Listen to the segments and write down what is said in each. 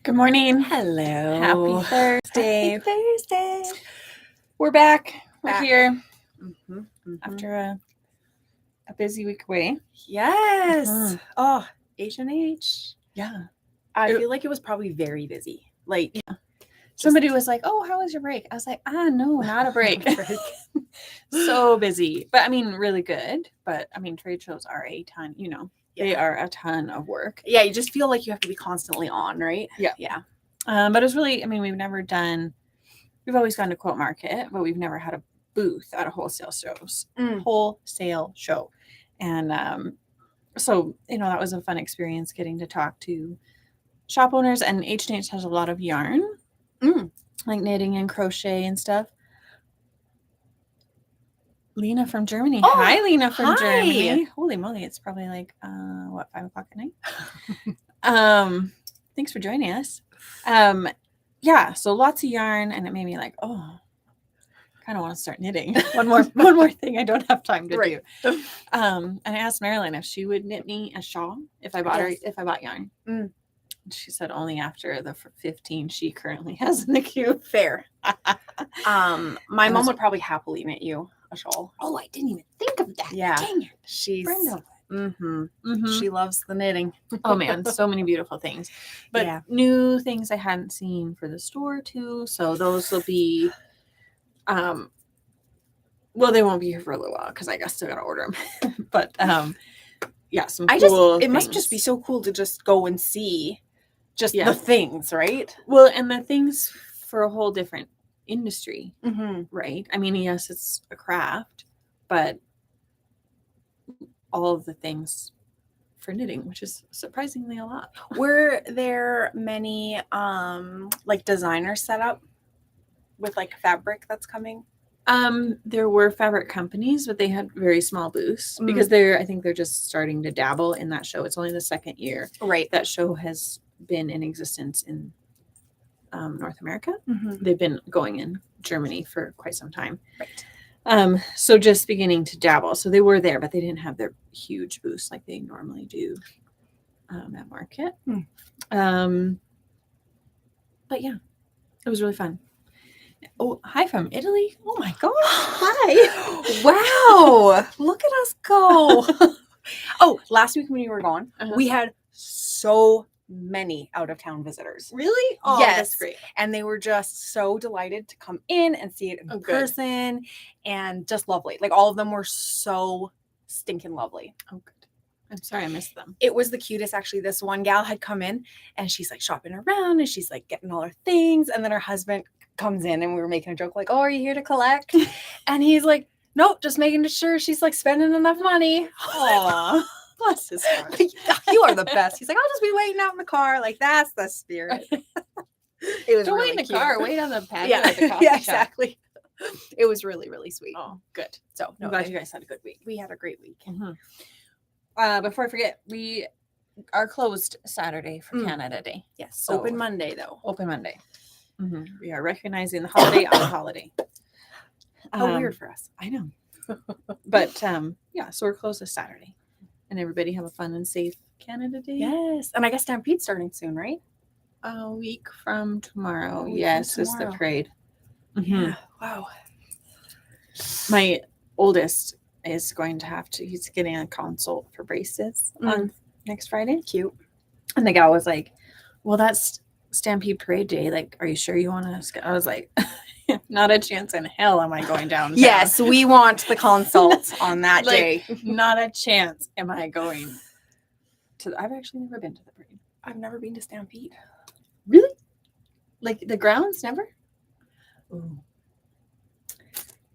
Good morning. Hello. Happy Thursday. Happy Thursday. We're back. We're Back. here Mm-hmm. after a busy week away. Yes. Mhm. Oh, H&H. Yeah. I feel like it was probably very busy. Like, Somebody was like, "Oh, how was your break?" I was like, no, not a break. So busy. But I mean, really good. But I mean, trade shows are a ton, they are a ton of work. Yeah, you just feel like you have to be constantly on, right? Yeah. Yeah. But it was really, I mean, we've always gone to Quilt Market, but we've never had a booth at a wholesale show. And so, that was a fun experience getting to talk to shop owners, and H&H has a lot of yarn, like knitting and crochet and stuff. Lena from Germany. Oh, hi, Lena from hi. Germany. Holy moly, it's probably like 5 o'clock at night. Thanks for joining us. Yeah, so lots of yarn, and it made me like, kind of want to start knitting. One more thing I don't have time to do. And I asked Marilyn if she would knit me a shawl if I bought yarn. She said only after the 15 she currently has in the queue. Fair. My mom would probably happily knit you a shawl. Oh, I didn't even think of that. Yeah. Dang it. She's Brenda. She loves the knitting. Oh man, so many beautiful things. But new things I hadn't seen for the store too. So those will be well, they won't be here for a little while because I still gotta order them. But yeah, some cool it must just be so cool to just go and see the things, right? Well, and the things for a whole different industry, right? I mean, yes, it's a craft, but all of the things for knitting, which is surprisingly a lot. Were there many like designers set up with like fabric that's coming? There were fabric companies, but they had very small booths because I think they're just starting to dabble in that show. It's only the second year. Right. That show has been in existence in North America. They've been going in Germany for quite some time. Right. So just beginning to dabble. So they were there, but they didn't have their huge booths like they normally do at market. But yeah, it was really fun. Oh, hi from Italy. Oh my gosh. Hi. Wow. Look at us go. Oh, last week when you were gone, we had so many out-of-town visitors. Really? Oh, yes. That's great. And they were just so delighted to come in and see it in person and just lovely. Like all of them were so stinking lovely. Oh, good. I'm sorry I missed them. It was the cutest. Actually, this one gal had come in and she's like shopping around and she's like getting all her things. And then her husband comes in and we were making a joke like, "Oh, are you here to collect?" And he's like, "Nope, just making sure she's like spending enough money." Aww. Bless his heart. You are the best. He's like, "I'll just be waiting out in the car." Like, that's the spirit. It was Don't really wait in the cute. car. Wait on the patio at the coffee yeah, shop. exactly. It was really, really sweet. Oh, good. So I'm glad you guys had a good week. We had a great week. Before I forget, we are closed Saturday for Canada Day. Yes. So, open Monday, though. Open Monday. We are recognizing the holiday on the holiday. How weird for us. I know. But yeah, so we're closed this Saturday. And everybody have a fun and safe Canada Day. Yes. And I guess Stampede's starting soon, right? A week from tomorrow. Yes, it's the parade. Yeah. Wow. My oldest is going to he's getting a consult for braces on next Friday. Cute. And the gal was like, "Well, that's Stampede Parade Day. Like, are you sure you want to?" I was like, "Not a chance in hell am I going down." Yes, we want the consult on that day. Not a chance am I going to. I've actually never been to the parade. I've never been to Stampede. Really? Like the grounds? Never? Ooh.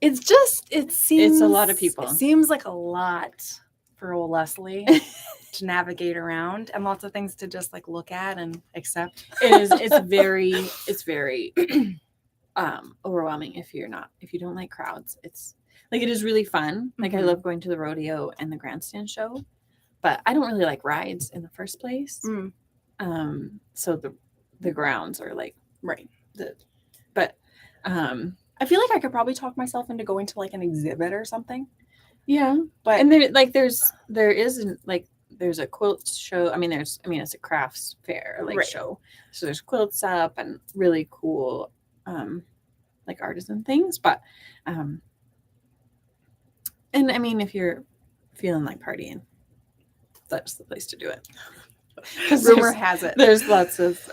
It seems it's a lot of people. It seems like a lot for old Lesley to navigate around and lots of things to just like look at and accept. It's very overwhelming if you don't like crowds. It's like, it is really fun. Like I love going to the rodeo and the grandstand show, but I don't really like rides in the first place. So the grounds are like I feel like I could probably talk myself into going to like an exhibit or something. Yeah, but and there isn't like there's a quilt show. I mean, it's a crafts fair, like Right. show. So there's quilts up and really cool, like artisan things. But, and I mean, if you're feeling like partying, that's the place to do it. 'Cause Rumor has it. there's lots of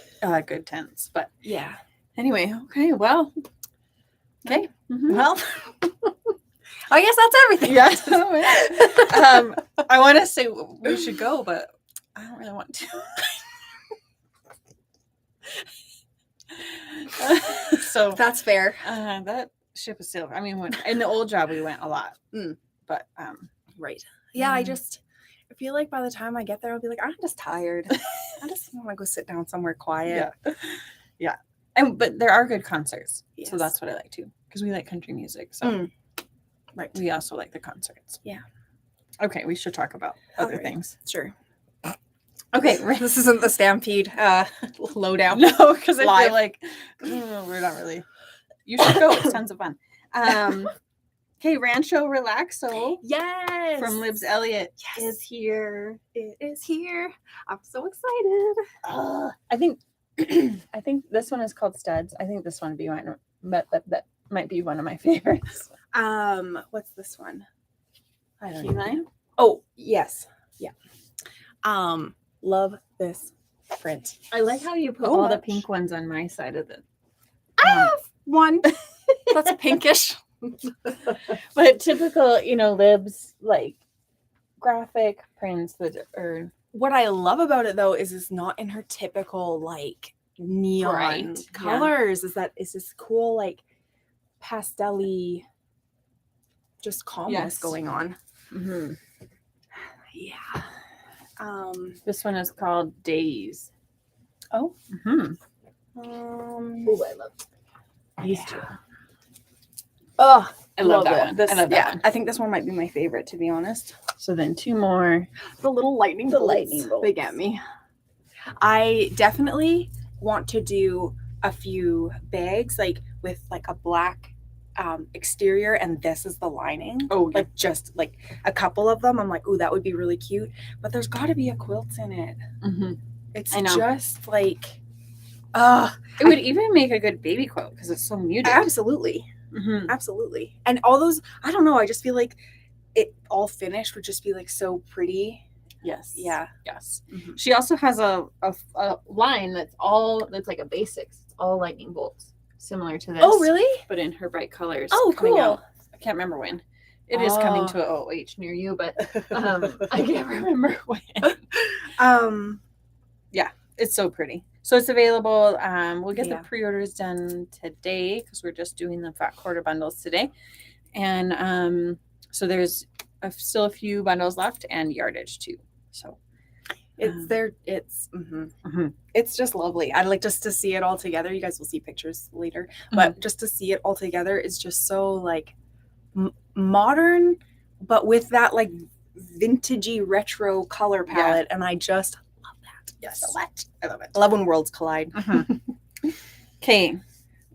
good tents. But Yeah. anyway, okay, well, Okay. mhm. Well, I guess that's everything. Yeah. I want to say we should go, but I don't really want to. So That's fair. that ship is sailed. I mean, in the old job we went a lot, but Right. Yeah, I feel like by the time I get there, I'll be like, I'm just tired. I just want to go sit down somewhere quiet. yeah. But there are good concerts, Yes. so that's what I like too, because we like country music. So Right. we also like the concerts. Yeah. Okay, we should talk about other Alright. things. Sure. Okay, This isn't the Stampede lowdown. no, because I Live. feel like we're not really. You should go. It's tons of fun. Okay, Rancho Relaxo Yes. from Libs Elliott Yes. is here. It is here. I'm so excited. I think I think this one is called Studs. I think this one would be mine, but that might be one of my favorites. What's this one? I don't Key know. line? Oh, yes. Yeah. Love this print. I like how you put So all the much. pink ones on my side of the. I have one. That's pinkish. But typical, Libs like graphic prints that are What I love about it though is it's not in her typical like neon Bright, yeah. colors. It's this cool like pastel-y just calmness Yes. going on. mm-hmm. Yeah. This one is called Days. Oh. Mm-hmm. I love These Yeah. two. Oh, I love that it. one. This, I love that yeah, one. I think this one might be my favorite, to be honest. So then two more. The little lightning bolts. lightning bolts. They get me. I definitely want to do a few bags like with like a black exterior, and this is the lining. Oh, yeah. Like just like a couple of them. I'm like, ooh, that would be really cute. But there's got to be a quilt in it. Mm-hmm. It's I know. just like, It would even make a good baby quilt because it's so muted. absolutely. Mm-hmm. Absolutely. And all those, I don't know, I just feel like it all finished would just be like so pretty. Yes. Yeah. Yes. Mhm. She also has a line that's like a basics. It's all lightning bolts, similar to this. Oh, really? But in her bright colors. Oh, coming cool. out. I can't remember when. It is coming Oh. to a OH near you, but I can't remember when. Yeah, it's so pretty. So it's available. We'll get Yeah. the pre-orders done today because we're just doing the fat quarter bundles today. And so there's still a few bundles left and yardage too. So It's there. It's it's just lovely. I like just to see it all together. You guys will see pictures later, but just to see it all together is just so like modern, but with that like vintagey retro color palette, and I just love that. Yes. So much. I love it. I love when worlds collide. Okay.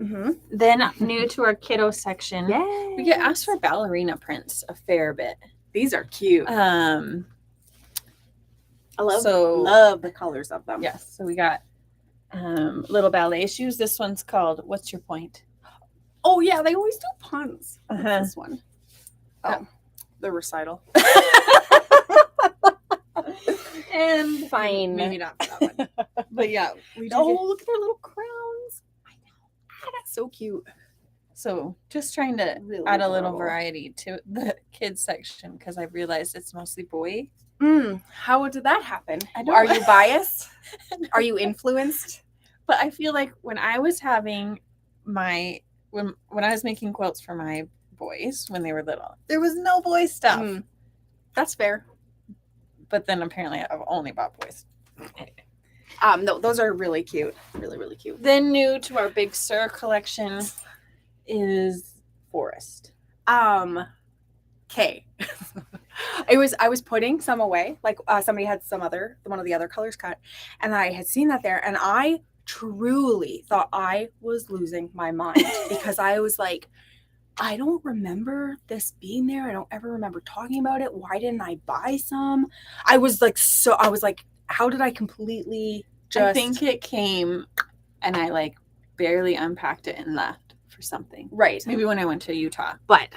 Mm-hmm. Then new to our kiddo section. Yeah. We get asked for ballerina prints a fair bit. These are cute. I love the colors of them. Yes. So we got little ballet shoes. This one's called What's Your Point? Oh yeah, they always do puns. What's Uh-huh. this one? Oh, the recital. And Fine. maybe not for that one. But yeah, we do. Oh, look at their little crowns. I know. Ah, that's so cute. So just trying to Really add a little adorable. variety to the kids section because I realized it's mostly boy. How did that happen? I don't- Are you biased? Are you influenced? But I feel like when I was having when I was making quilts for my boys when they were little, there was no boy stuff. That's fair. But then apparently I've only bought boys. No, those are really cute. Really, really cute. Then new to our Big Sur collection is Forest. Okay. I was putting some away. Like somebody had one of the other colors cut, and I had seen that there, and I truly thought I was losing my mind because I was like, I don't remember this being there. I don't ever remember talking about it. Why didn't I buy some? I was like, how did I completely just... I think it came and I like barely unpacked it and left for something. Right. Maybe when I went to Utah. But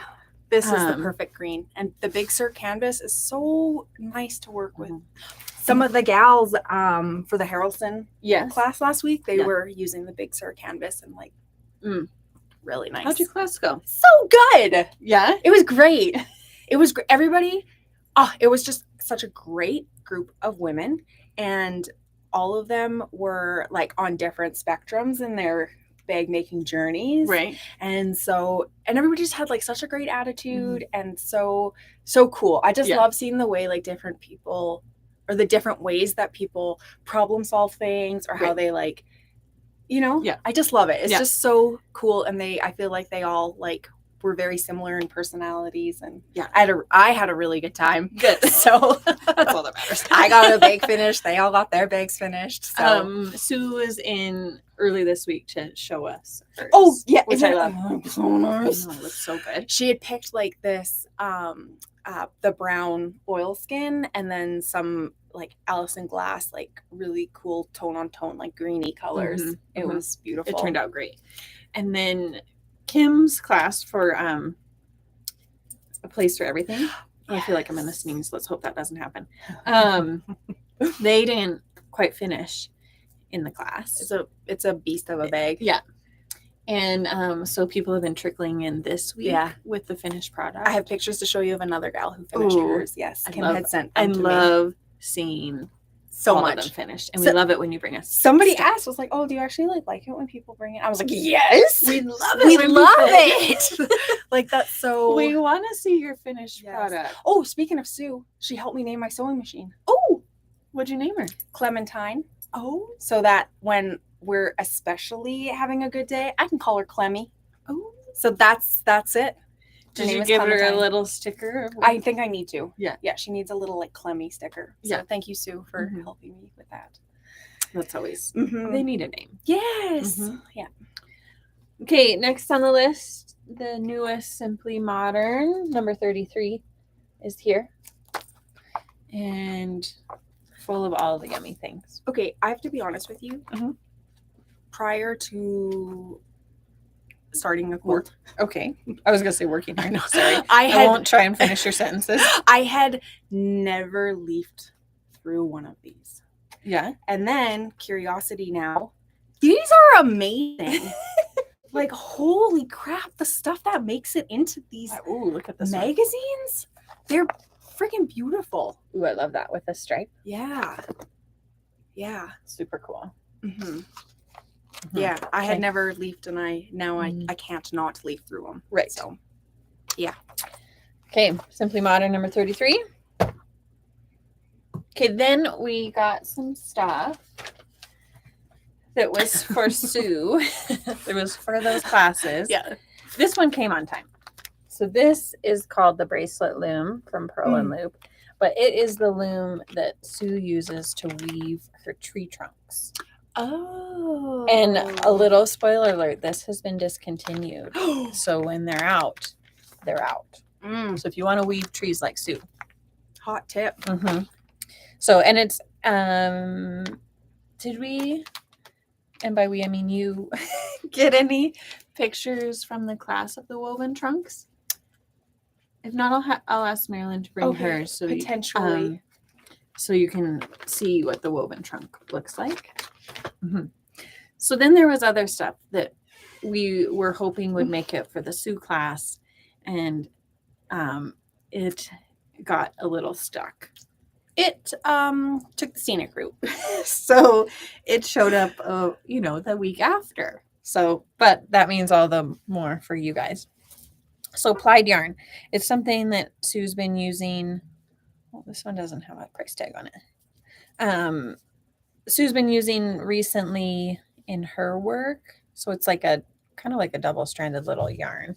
this is the perfect green. And the Big Sur canvas is so nice to work with. Some of the gals for the Harrelson class last week, they were using the Big Sur canvas and like really nice. How'd your class go? So good. Yeah? It was great. It was everybody. It was just such a great group of women. And all of them were like on different spectrums in their bag making journeys. Right. And everybody just had like such a great attitude and so cool. I just love seeing the way like different people, or the different ways that people problem solve things, or how they like, I just love it. It's just so cool. And I feel like they all like were very similar in personalities, and I had a really good time. Good. So that's all that matters. I got a bag finished. They all got their bags finished. So Sue was in early this week to show us hers, which I love. So nice. It looks so good. She had picked like this the brown oilskin, and then some like Allison Glass, like really cool tone on tone, like greeny colors. It was beautiful. It turned out great. And then Kim's class for A Place for Everything. Yes. I feel like I'm in a sneeze. Let's hope that doesn't happen. They didn't quite finish in the class. It's a beast of a bag. Yeah. And so people have been trickling in this week with the finished product. I have pictures to show you of another gal who finished hers. Yes. Kim had sent them to me. I love seeing so all much of them finished, and we love it when you bring us. Somebody asked, was like, "Oh, do you actually like it when people bring it?" I was like, "Yes, we love it. We love it." Like that's so. We want to see your finished product. Oh, speaking of Sue, she helped me name my sewing machine. Oh, what'd you name her? Clementine. Oh, so that when we're especially having a good day, I can call her Clemmy. Oh, so that's it. Did you give her a little sticker? I think I need to. Yeah. Yeah, she needs a little like Clemmy sticker. So thank you, Sue, for helping me with that. That's always, they need a name. Yes. Yeah. Okay, next on the list, the newest Simply Modern, number 33, is here. And full of all the yummy things. Okay, I have to be honest with you. Prior to starting a quilt. Okay. I was going to say working here. No, sorry. I won't try and finish your sentences. I had never leafed through one of these. Yeah. And then curiosity now. These are amazing. Like, holy crap, the stuff that makes it into these look at this magazines. They're freaking beautiful. Ooh, I love that with a stripe. Yeah. Yeah. Super cool. Yeah, I had never leafed, and I can't not leaf through them. Right. So, yeah. Okay, Simply Modern number 33. Okay, then we got some stuff that was for Sue. It was for those classes. Yeah. This one came on time. So this is called the bracelet loom from Pearl and Loop, but it is the loom that Sue uses to weave her tree trunks. Oh. And a little spoiler alert, this has been discontinued. So when they're out, they're out. So if you want to weave trees like Sue. Hot tip. So, and it's, did we, and by we, I mean you, get any pictures from the class of the woven trunks? If not, I'll ask Marilyn to bring hers. So potentially. So you can see what the woven trunk looks like. So then there was other stuff that we were hoping would make it for the Sue class, and it got a little stuck. It took the scenic route, so it showed up, the week after. So, but that means all the more for you guys. So plied yarn, it's something that Sue's been using. Well, this one doesn't have a price tag on it. Sue's been using recently in her work. So it's like kind of like a double-stranded little yarn.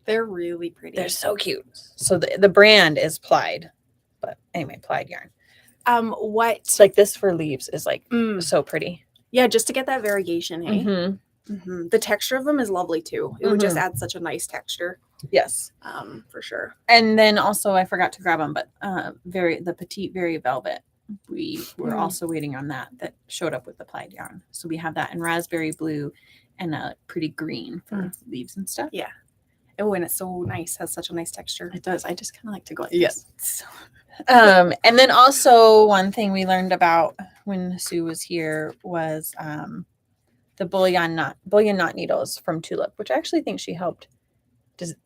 They're really pretty. They're so cute. So the brand is Plied. But anyway, plied yarn. What? It's like this for leaves is like so pretty. Yeah, just to get that variegation, hey? The texture of them is lovely too. It would just add such a nice texture. Yes. For sure. And then also I forgot to grab them, but the petite very velvet. We were also waiting on that showed up with the plaid yarn. So we have that in raspberry blue and a pretty green for leaves and stuff. Yeah. Oh, and it's so nice. Has such a nice texture. It does. I just kind of like to go like Yes. this. And then also one thing we learned about when Sue was here was the bullion knot needles from Tulip, which I actually think she helped.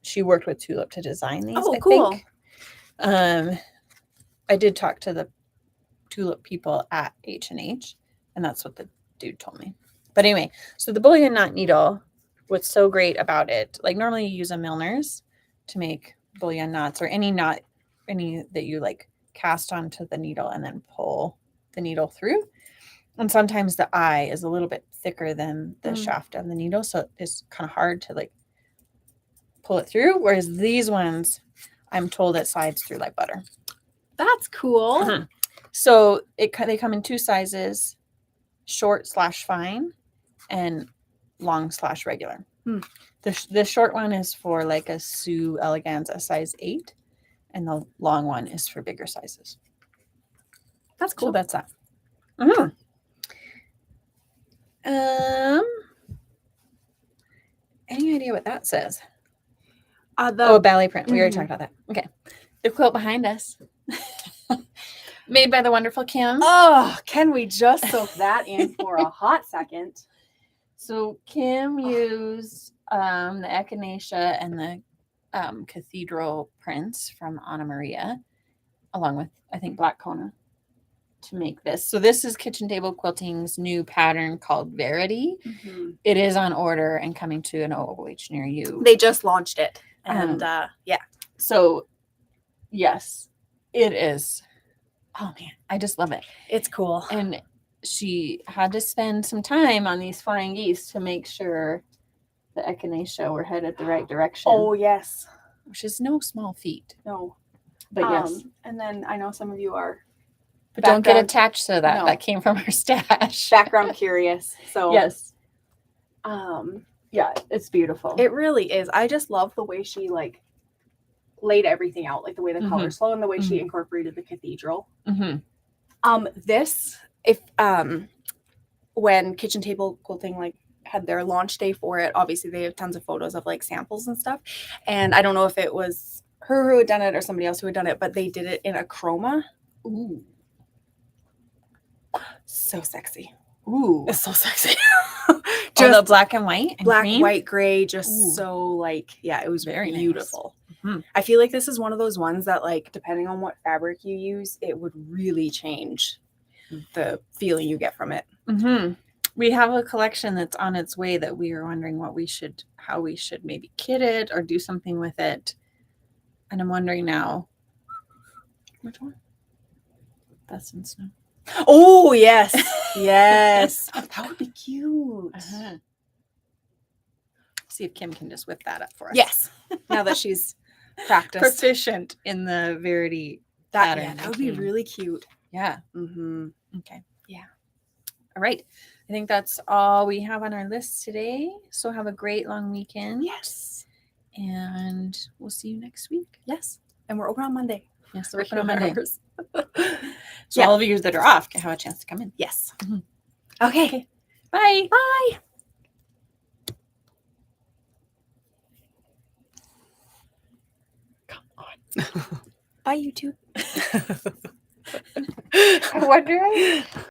She worked with Tulip to design these. Oh, I cool. think. I did talk to the Tulip people at H&H, and that's what the dude told me. But anyway, so the bullion knot needle, what's so great about it, like normally you use a Milner's to make bullion knots or any knot, any that you like cast onto the needle and then pull the needle through. And sometimes the eye is a little bit thicker than the shaft of the needle, so it's kind of hard to like pull it through. Whereas these ones, I'm told it slides through like butter. That's cool. So they come in 2 sizes, short/fine and long/regular. The short one is for like a Sue Eleganza size 8, and the long one is for bigger sizes. That's cool. So that's that. Any idea what that says? Ballet print. We already talked about that. Okay. The quilt behind us. Made by the wonderful Kim. Oh, can we just soak that in for a hot second? So Kim used the echinacea and the cathedral prints from Anna Maria, along with, I think, Black Kona, to make this. So this is Kitchen Table Quilting's new pattern called Verity. It is on order and coming to an OOH near you. They just launched it. And yeah. So, yes, it is. Oh, man, I just love it. It's cool. And she had to spend some time on these flying geese to make sure the echinacea were headed the right direction. Oh, yes. Which is no small feat. No. But yes. And then I know some of you are. But don't get attached to that. No. That came from our stash. Background curious. So yes. Yeah, it's beautiful. It really is. I just love the way she like laid everything out, like the way the colors flow and the way she incorporated the cathedral. This, if when Kitchen Table Quilting like had their launch day for it, obviously they have tons of photos of like samples and stuff. And I don't know if it was her who had done it or somebody else who had done it, but they did it in a chroma. Ooh. So sexy. Ooh. It's so sexy. Just the black and white and black, cream? white, gray, just so like, yeah, it was very beautiful. Nice. I feel like this is one of those ones that like, depending on what fabric you use, it would really change the feeling you get from it. We have a collection that's on its way that we are wondering how we should maybe kit it or do something with it. And I'm wondering now, which one? Best in Snow. Oh, yes. Yes. That would be cute. See if Kim can just whip that up for us. Yes. Now that she's practiced. Proficient in the Verity pattern. Yeah, that would be really cute. Yeah. Okay. Yeah. All right. I think that's all we have on our list today. So have a great long weekend. Yes. And we'll see you next week. Yes. And we're open on Monday. Yes, we're open on Monday. So all of you that are off can have a chance to come in. Yes. Okay. Bye. Bye. Come on. Bye, YouTube. I wonder.